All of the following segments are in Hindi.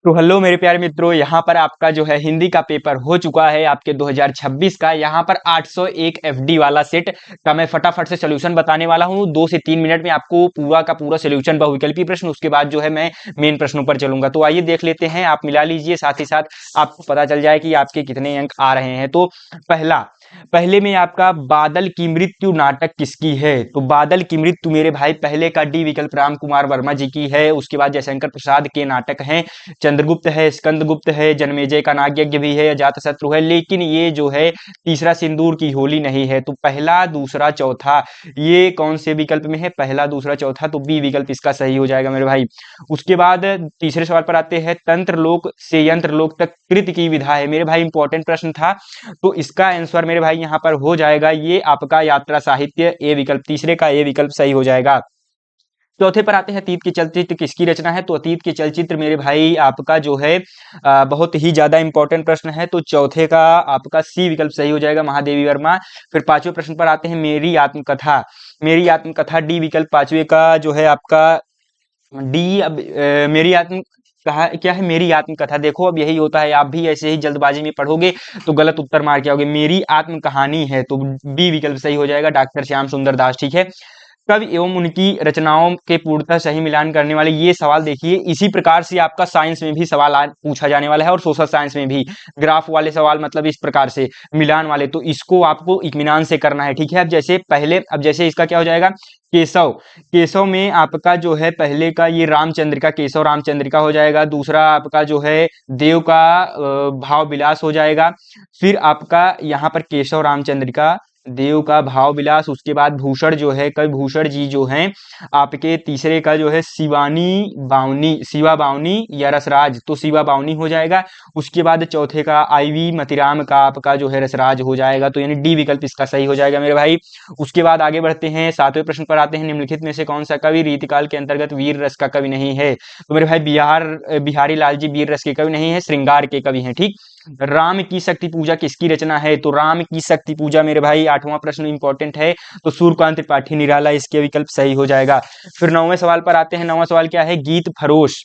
तो हेलो मेरे प्यारे मित्रों, यहाँ पर आपका जो है हिंदी का पेपर हो चुका है आपके 2026 का। यहाँ पर 801 एफडी वाला सेट का मैं फटाफट से सोल्यूशन बताने वाला हूँ। 2 से 3 मिनट में आपको पूरा का पूरा सोल्यूशन, बहुविकल्पी प्रश्न, उसके बाद जो है मैं मेन प्रश्नों पर चलूंगा। तो आइए देख लेते हैं, आप मिला लीजिए, साथ ही साथ आपको पता चल जाए कि आपके कितने अंक आ रहे हैं। तो पहले में आपका बादल की मृत्यु नाटक किसकी है? तो बादल की मृत्यु मेरे भाई पहले का डी विकल्प राम कुमार वर्मा जी की है। उसके बाद जयशंकर प्रसाद के नाटक हैं, चंद्रगुप्त है, स्कंदगुप्त है, जन्मेजय का नागयज्ञ भी है, अजातशत्रु है। लेकिन ये जो है तीसरा सिंदूर की होली नहीं है। तो पहला, दूसरा, चौथा, ये कौन से विकल्प में है? पहला, दूसरा, चौथा, तो बी विकल्प इसका सही हो जाएगा मेरे भाई। उसके बाद तीसरे सवाल पर आते हैं, तंत्र लोक से यंत्र लोक तक कृत की विधा है मेरे भाई। इंपॉर्टेंट प्रश्न था, तो इसका आंसर मेरे भाई यहाँ पर हो जाएगा ये आपका यात्रा साहित्य, ए विकल्प, तीसरे का ए विकल्प सही हो जाएगा। चौथे पर आते हैं, अतीत के चलचित्र किसकी रचना है? तो अतीत के चलचित्र मेरे भाई आपका जो है बहुत ही ज्यादा इंपॉर्टेंट प्रश्न है। तो चौथे का आपका सी विकल्प सही हो जाएगा, महादेवी वर्मा। फिर पांचवें प्रश्न पर आते हैं, मेरी आत्मकथा, मेरी आत्मकथा डी विकल्प पांचवे का जो है आपका डी। अब मेरी आत्म कहा क्या है? मेरी आत्मकथा। देखो अब यही होता है, आप भी ऐसे ही जल्दबाजी में पढ़ोगे तो गलत उत्तर मार के आओगे। मेरी आत्म कहानी है, तो बी विकल्प सही हो जाएगा, डॉक्टर श्याम सुंदर दास। ठीक है, कवि एवं उनकी रचनाओं के पूर्णतः सही मिलान करने वाले, ये सवाल देखिए इसी प्रकार से आपका साइंस में भी सवाल पूछा जाने वाला है, और सोशल साइंस में भी ग्राफ वाले सवाल, मतलब इस प्रकार से मिलान वाले, तो इसको आपको इत्मीनान से करना है। ठीक है, अब जैसे इसका क्या हो जाएगा, केशव, केशव में आपका जो है पहले का ये रामचंद्रिका, केशव रामचंद्रिका हो जाएगा। दूसरा आपका जो है देव का भाव विलास हो जाएगा। फिर आपका यहाँ पर केशव रामचंद्रिका, देव का भाव विलास। उसके बाद भूषण जो है, कवि भूषण जी जो हैं आपके, तीसरे का जो है शिवानी बावनी, शिवा बावनी या रसराज, तो शिवा बावनी हो जाएगा। उसके बाद चौथे का आईवी मतिराम का आपका जो है रसराज हो जाएगा, तो यानी डी विकल्प इसका सही हो जाएगा मेरे भाई। उसके बाद आगे बढ़ते हैं, सातवें प्रश्न पर आते हैं, निम्नलिखित में से कौन सा कवि रीतिकाल के अंतर्गत वीर रस का कवि नहीं है? तो मेरे भाई बिहारी लाल जी वीर रस के कवि नहीं है, श्रृंगार के कवि हैं। ठीक, राम की शक्ति पूजा किसकी रचना है? तो राम की शक्ति पूजा मेरे भाई, आठवां प्रश्न इंपॉर्टेंट है, तो सूर्यकांत त्रिपाठी निराला इसके विकल्प सही हो जाएगा। फिर नौवें सवाल पर आते हैं, नौवां सवाल क्या है, गीत फरोश,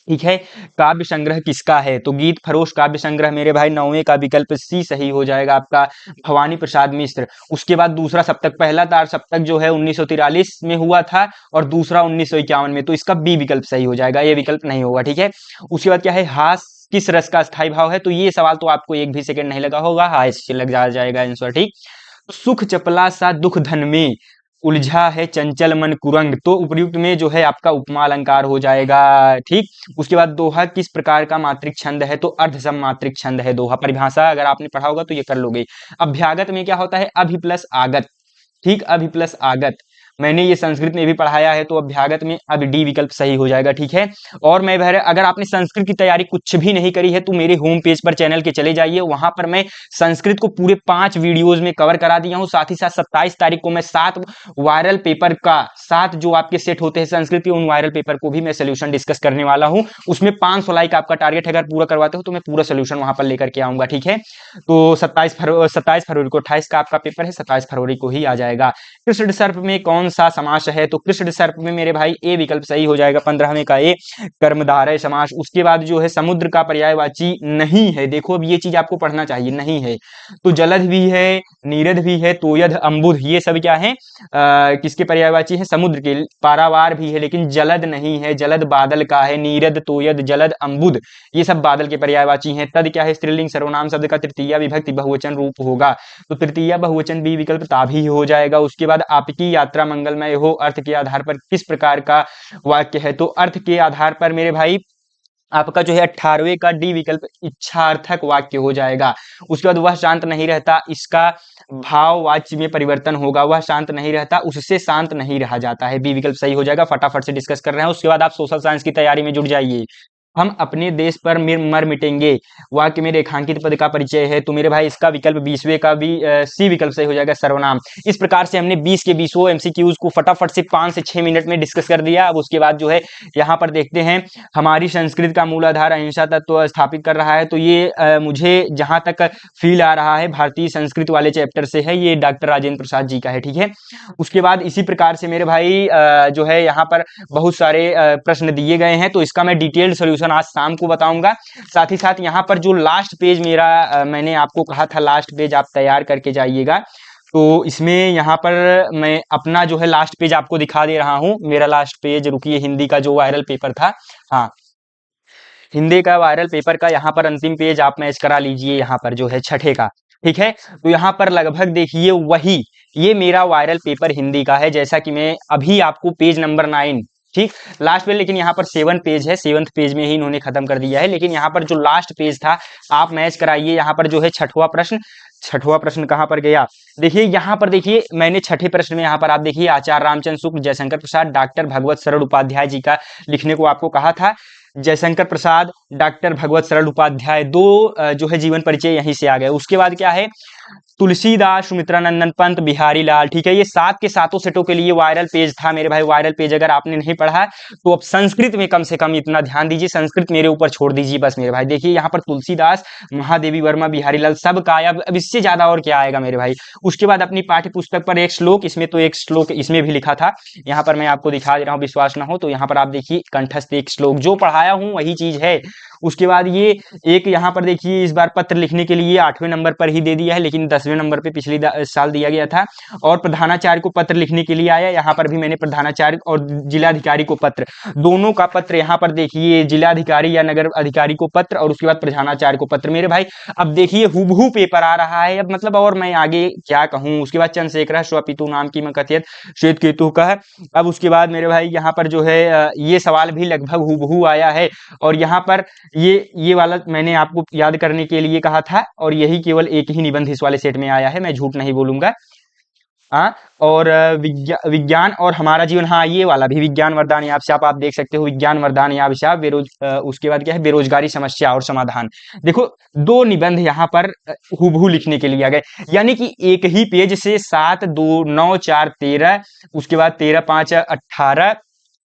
ठीक है, काव्य संग्रह किसका है? तो गीत फरोश काव्य संग्रह मेरे भाई नौवें का विकल्प सी सही हो जाएगा आपका, भवानी प्रसाद मिश्र। उसके बाद दूसरा सप्तक, पहला तार सप्तक जो है 1943 में हुआ था, और दूसरा 1951 में, तो इसका बी विकल्प सही हो जाएगा, ये विकल्प नहीं होगा। ठीक है, उसके बाद क्या है, हास किस रस का स्थायी भाव है? तो ये सवाल तो आपको एक भी सेकंड नहीं लगा होगा, हास लग जाएगा आंसर। ठीक, तो सुख चपला सा दुख धन में उलझा है चंचल मन कुरंग, तो उपयुक्त में जो है आपका उपमा अलंकार हो जाएगा। ठीक, उसके बाद दोहा किस प्रकार का मात्रिक छंद है? तो अर्ध सम मात्रिक छंद है दोहा। परिभाषा अगर आपने पढ़ा होगा तो ये कर लोगे। अभ्यागत में क्या होता है? अभि प्लस आगत। ठीक, अभि प्लस आगत, मैंने ये संस्कृत में भी पढ़ाया है, तो अभ्यागत में अब डी विकल्प सही हो जाएगा। ठीक है, और मैं अगर आपने संस्कृत की तैयारी कुछ भी नहीं करी है तो मेरे होम पेज पर चैनल के चले जाइए, वहां पर मैं संस्कृत को पूरे 5 वीडियोज में कवर करा दिया हूं। साथ ही साथ 27 तारीख को मैं 7 वायरल पेपर का, 7 जो आपके सेट होते हैं संस्कृत के, उन वायरल पेपर को भी मैं सोल्यूशन डिस्कस करने वाला हूं। उसमें 500 लाइक आपका टारगेट है, अगर पूरा करवाते हो तो मैं पूरा सोल्यूशन वहां पर लेकर के आऊंगा। ठीक है, तो 27 फरवरी को, 28 का आपका पेपर है, 27 फरवरी को ही आ जाएगा। कृष्ण सर्प में कौन सा समास है? तो कृष्ण सर्प में मेरे भाई ए विकल्प सही हो जाएगा, 15वें का ए, कर्मधारय समास। उसके बाद जो है समुद्र का पर्यायवाची नहीं है, देखो अब ये चीज आपको पढ़ना चाहिए, नहीं है, तो जलद भी है, नीरद भी है, तोयद, अम्बुद, ये सब क्या है, किसके पर्यायवाची है? समुद्र के। पारावार भी है लेकिन जलद नहीं है, जलद बादल का है, नीरद, तोयद, जलद, अम्बुद, ये सब बादल के पर्यायवाची हैं। तद क्या है? स्त्रीलिंग सर्वनाम शब्द का तृतीया विभक्ति बहुवचन रूप होगा, तो तृतीया बहुवचन बी विकल्प ताभी हो जाएगा। उसके बाद आपकी यात्रा मंगलमय हो अर्थ के आधार पर किस प्रकार का वाक्य है? तो अर्थ के आधार पर मेरे भाई आपका जो है 18वें का डी विकल्प इच्छार्थक वाक्य हो जाएगा। उसके बाद वह शांत नहीं रहता, इसका भाववाच्य में परिवर्तन होगा, वह शांत नहीं रहता, उससे शांत नहीं रहा जाता है, बी विकल्प सही हो जाएगा। फटाफट से डिस्कस कर रहे हैं, उसके बाद आप सोशल साइंस की तैयारी में जुट जाइए। हम अपने देश पर मर मिटेंगे, वाक्य में रेखांकित पद का परिचय है, तो मेरे भाई इसका विकल्प 20वें का भी सी विकल्प सही हो जाएगा, सर्वनाम। इस प्रकार से हमने 20 के 20 एमसीक्यूज को फटाफट से 5 से 6 मिनट में डिस्कस कर दिया। अब उसके बाद जो है यहाँ पर देखते हैं, हमारी संस्कृत का मूल आधार अहिंसा तत्व स्थापित कर रहा है, तो ये मुझे जहां तक फील आ रहा है भारतीय संस्कृत वाले चैप्टर से है, ये डॉक्टर राजेंद्र प्रसाद जी का है। ठीक है, उसके बाद इसी प्रकार से मेरे भाई जो है यहाँ पर बहुत सारे प्रश्न दिए गए हैं, तो इसका मैं डिटेल्ड सोल्यूशन सोल्यूशन आज शाम को बताऊंगा। साथ ही साथ यहाँ पर जो लास्ट पेज मेरा मैंने आपको कहा था लास्ट पेज आप तैयार करके जाइएगा, तो इसमें यहाँ पर मैं अपना जो है लास्ट पेज आपको दिखा दे रहा हूँ। मेरा लास्ट पेज, रुकिए, हिंदी का जो वायरल पेपर था, हाँ, हिंदी का वायरल पेपर का यहाँ पर अंतिम पेज आप मैच करा लीजिए, यहाँ पर जो है छठे का, ठीक है। तो यहाँ पर लगभग देखिए वही, ये मेरा वायरल पेपर हिंदी का है, जैसा कि मैं अभी आपको पेज नंबर 9, ठीक, लास्ट पेज, लेकिन यहाँ पर 7 पेज है, 7th पेज में ही इन्होंने खत्म कर दिया है, लेकिन यहाँ पर जो लास्ट पेज था आप मैच कराइए। यहाँ पर जो है छठवां प्रश्न, छठवां प्रश्न कहाँ पर गया, देखिए यहाँ पर, देखिए मैंने छठे प्रश्न में यहाँ पर आप देखिए आचार्य रामचंद्र शुक्ल, जयशंकर प्रसाद, डॉक्टर भगवत सरल उपाध्याय जी का लिखने को आपको कहा था। जयशंकर प्रसाद, डॉक्टर भगवत सरल उपाध्याय, दो जो है जीवन परिचय यहीं से आ गए। उसके बाद क्या है, तुलसीदास, सुमित्रा नंदन पंत, बिहारी लाल, ठीक है। ये 7 के 7 सेटों के लिए वायरल पेज था मेरे भाई। वायरल पेज अगर आपने नहीं पढ़ा तो अब संस्कृत में कम से कम इतना ध्यान दीजिए, संस्कृत मेरे ऊपर छोड़ दीजिए बस मेरे भाई। देखिए यहाँ पर तुलसीदास, महादेवी वर्मा, बिहारी लाल सब का आया, अब इससे ज्यादा और क्या आएगा मेरे भाई। उसके बाद अपनी पाठ्य पुस्तक पर एक श्लोक, इसमें तो एक श्लोक इसमें भी लिखा था, यहाँ पर मैं आपको दिखा दे रहा हूँ, विश्वास ना हो तो यहाँ पर आप देखिए कंठस्थ एक श्लोक जो पढ़ाया हूँ वही चीज है। उसके बाद ये एक यहाँ पर देखिए इस बार पत्र लिखने के लिए 8वें नंबर पर ही दे दिया है, लेकिन 10वें नंबर पे पिछली साल दिया गया था। और प्रधानाचार्य को पत्र लिखने के लिए आया, यहाँ पर भी मैंने प्रधानाचार्य और जिलाधिकारी को पत्र, दोनों का पत्र यहाँ पर देखिए, जिलाधिकारी या नगर अधिकारी को पत्र और उसके बाद प्रधानाचार्य को पत्र मेरे भाई। अब देखिए हूबहू पेपर आ रहा है, अब मतलब और मैं आगे क्या कहूँ। उसके बाद चंद्रशेखर स्वपितु नाम की मकथियत श्वेत केतु का है। अब उसके बाद मेरे भाई यहाँ पर जो है ये सवाल भी लगभग हूबहू आया है, और यहाँ पर ये वाला मैंने आपको याद करने के लिए कहा था, और यही केवल एक ही निबंध इस वाले सेट में आया है, मैं झूठ नहीं बोलूंगा। हाँ, और विज्ञान और हमारा जीवन, हाँ ये वाला भी विज्ञान वरदान याप आप देख सकते हो, विज्ञान वरदान याप उसके बाद क्या है, बेरोजगारी समस्या और समाधान। देखो 2 निबंध यहाँ पर हूबहू लिखने के लिए आ गए, यानी कि एक ही पेज से 7, 2, 9, 4, 13, उसके बाद 13, 5, 18,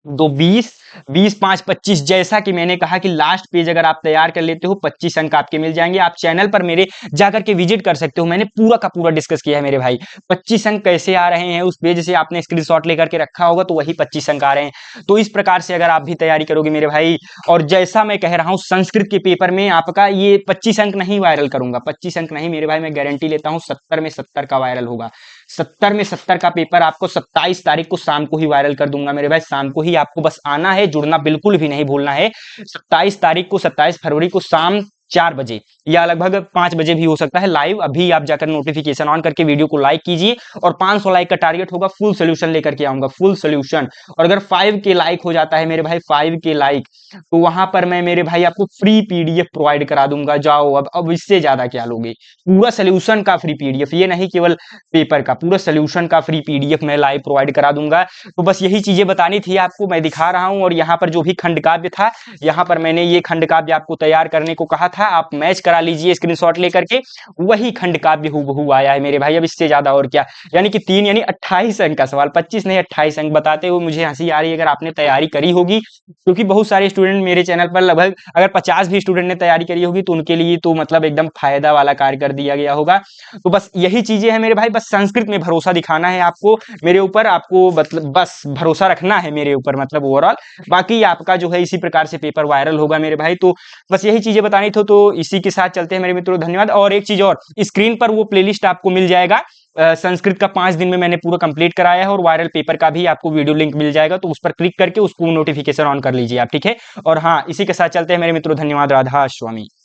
2, 20, 20, 5, 25, जैसा कि मैंने कहा कि लास्ट पेज अगर आप तैयार कर लेते हो 25 अंक आपके मिल जाएंगे। आप चैनल पर मेरे जाकर के विजिट कर सकते हो, मैंने पूरा का पूरा डिस्कस किया है मेरे भाई। 25 अंक कैसे आ रहे हैं, उस पेज से आपने स्क्रीनशॉट लेकर के रखा होगा तो वही 25 अंक आ रहे हैं। तो इस प्रकार से अगर आप भी तैयारी करोगे मेरे भाई, और जैसा मैं कह रहा हूं संस्कृत के पेपर में आपका ये 25 अंक नहीं वायरल करूंगा, 25 अंक नहीं मेरे भाई, मैं गारंटी लेता हूं 70 में 70 का वायरल होगा। 70 में 70 का पेपर आपको 27 तारीख को शाम को ही वायरल कर दूंगा मेरे भाई। शाम को ही आपको बस आना है, जुड़ना बिल्कुल भी नहीं भूलना है। 27 तारीख को, 27 फरवरी को शाम 4 बजे या लगभग 5 बजे भी हो सकता है लाइव। अभी आप जाकर नोटिफिकेशन ऑन करके वीडियो को लाइक कीजिए, और 500 लाइक का टारगेट होगा, फुल सोल्यूशन लेकर के आऊंगा, फुल सोल्यूशन। और अगर 5 के लाइक हो जाता है मेरे भाई, 5 के लाइक, तो वहां पर मैं मेरे भाई आपको फ्री पीडीएफ प्रोवाइड करा दूंगा। जाओ, अब इससे ज्यादा क्या लोगे, पूरा सोल्यूशन का फ्री पीडीएफ, ये नहीं केवल पेपर का, पूरा सोल्यूशन का फ्री पीडीएफ मैं लाइव प्रोवाइड करा दूंगा। तो बस यही चीजें बतानी थी आपको, मैं दिखा रहा हूं। और यहाँ पर जो भी खंड काव्य था, यहाँ पर मैंने ये खंड काव्य आपको तैयार करने को कहा था, आप मैच करा लीजिए स्क्रीनशॉट लेकर के, वही खंड काव्य हूबहू आया है मेरे भाई। अब इससे ज्यादा और क्या, यानी कि 3 यानी 28 अंक का सवाल, 25 नहीं 28 अंक। बताते हुए मुझे हंसी आ रही है अगर आपने तैयारी करी होगी, क्योंकि बहुत सारे स्टूडेंट मेरे चैनल पर, लगभग अगर 50 भी स्टूडेंट ने तैयारी करी होगी तो उनके लिए तो मतलब एकदम फायदा वाला कार्य कर दिया गया होगा। तो बस यही चीजें हैं मेरे भाई, बस संस्कृत में भरोसा दिखाना है आपको मेरे ऊपर, आपको मतलब बस भरोसा रखना है मेरे ऊपर, मतलब ओवरऑल बाकी आपका जो है इसी प्रकार से पेपर वायरल होगा मेरे भाई। तो बस यही चीजें बतानी थी, तो इसी के साथ चलते हैं मेरे मित्रों, धन्यवाद। और एक चीज और, स्क्रीन पर वो प्लेलिस्ट आपको मिल जाएगा, संस्कृत का 5 दिन में मैंने पूरा कंप्लीट कराया है, और वायरल पेपर का भी आपको वीडियो लिंक मिल जाएगा, तो उस पर क्लिक करके उसको नोटिफिकेशन ऑन कर लीजिए आप, ठीक है। और हाँ, इसी के साथ चलते हैं मेरे मित्रों, धन्यवाद, राधा स्वामी।